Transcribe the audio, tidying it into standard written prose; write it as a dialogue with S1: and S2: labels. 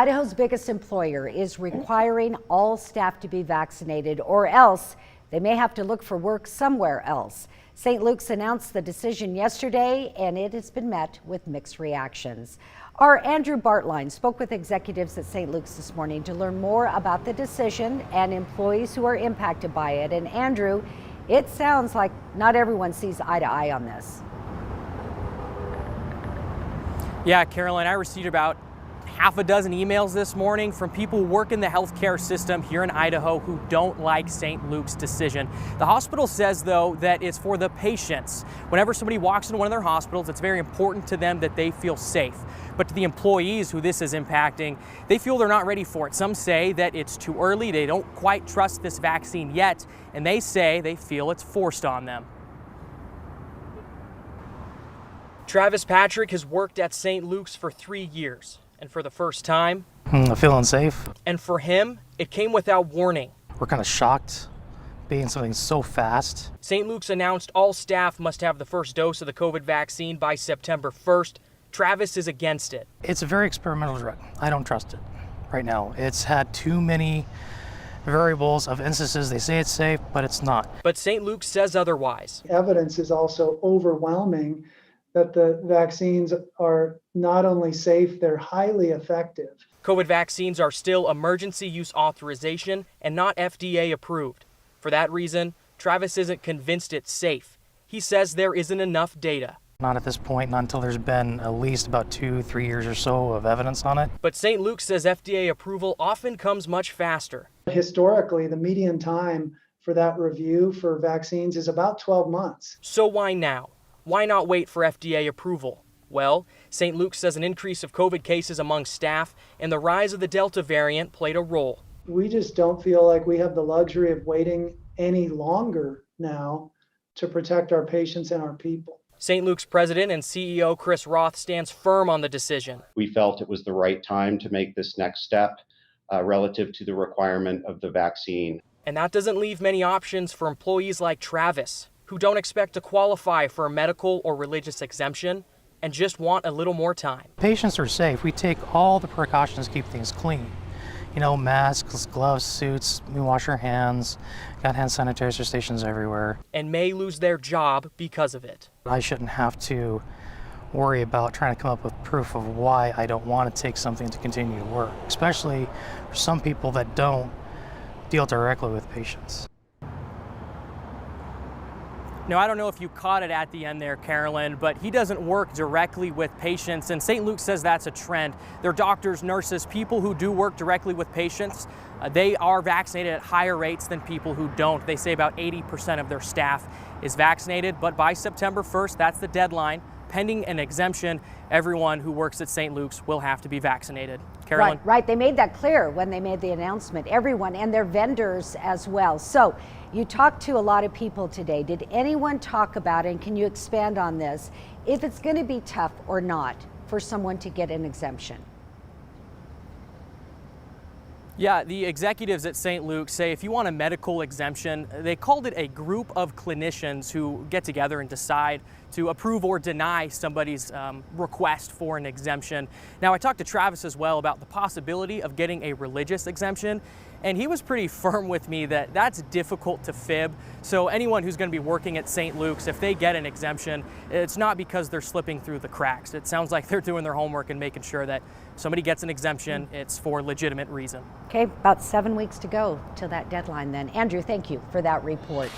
S1: Idaho's biggest employer is requiring all staff to be vaccinated, or else they may have to look for work somewhere else. St. Luke's announced the decision yesterday, and it has been met with mixed reactions. Our Andrew Bartline spoke with executives at St. Luke's this morning to learn more about the decision and employees who are impacted by it. And Andrew, it sounds like not everyone sees eye to eye on this.
S2: Yeah, Carolyn, I received about half a dozen emails this morning from people who work in the healthcare system here in Idaho who don't like St. Luke's decision. The hospital says, though, that it's for the patients. Whenever somebody walks into one of their hospitals, it's very important to them that they feel safe. But to the employees who this is impacting, they feel they're not ready for it. Some say that it's too early, they don't quite trust this vaccine yet, and they say they feel it's forced on them. Travis Patrick has worked at St. Luke's for 3 years. And for the first time,
S3: I feel unsafe.
S2: And for him, it came without warning.
S3: We're kind of shocked being something so fast.
S2: St. Luke's announced all staff must have the first dose of the COVID vaccine by September 1st. Travis is against it.
S3: It's a very experimental drug. I don't trust it right now. It's had too many variables of instances. They say it's safe, but it's not.
S2: But St. Luke's says otherwise.
S4: Evidence is also overwhelming that the vaccines are not only safe, they're highly effective.
S2: COVID vaccines are still emergency use authorization and not FDA approved. For that reason, Travis isn't convinced it's safe. He says there isn't enough data.
S3: Not at this point, not until there's been at least about 2-3 years or so of evidence on it.
S2: But St. Luke says FDA approval often comes much faster.
S4: Historically, the median time for that review for vaccines is about 12 months.
S2: So why now? Why not wait for FDA approval? Well, St. Luke says an increase of COVID cases among staff and the rise of the Delta variant played a role.
S4: We just don't feel like we have the luxury of waiting any longer now to protect our patients and our people.
S2: St. Luke's president and CEO Chris Roth stands firm on the decision.
S5: We felt it was the right time to make this next step relative to the requirement of the vaccine.
S2: And that doesn't leave many options for employees like Travis, who don't expect to qualify for a medical or religious exemption and just want a little more time.
S3: Patients are safe. We take all the precautions to keep things clean. You know, masks, gloves, suits, we wash our hands, got hand sanitizer stations everywhere.
S2: And may lose their job because of it.
S3: I shouldn't have to worry about trying to come up with proof of why I don't want to take something to continue to work, especially for some people that don't deal directly with patients.
S2: Now, I don't know if you caught it at the end there, Carolyn, but he doesn't work directly with patients, and St. Luke says that's a trend. They're doctors, nurses, people who do work directly with patients. They are vaccinated at higher rates than people who don't. They say about 80% of their staff is vaccinated, but by September 1st, that's the deadline. Pending an exemption, everyone who works at St. Luke's will have to be vaccinated. Carolyn?
S1: Right. They made that clear when they made the announcement. Everyone, and their vendors as well. So you talked to a lot of people today. Did anyone talk about, and can you expand on this, if it's going to be tough or not for someone to get an exemption?
S2: Yeah, the executives at St. Luke say if you want a medical exemption, they called it a group of clinicians who get together and decide to approve or deny somebody's request for an exemption. Now, I talked to Travis as well about the possibility of getting a religious exemption, and he was pretty firm with me that that's difficult to fib. So anyone who's going to be working at St. Luke's, if they get an exemption, it's not because they're slipping through the cracks. It sounds like they're doing their homework and making sure that somebody gets an exemption, it's for legitimate reason.
S1: Okay, about 7 weeks to go till that deadline then. Andrew, thank you for that report.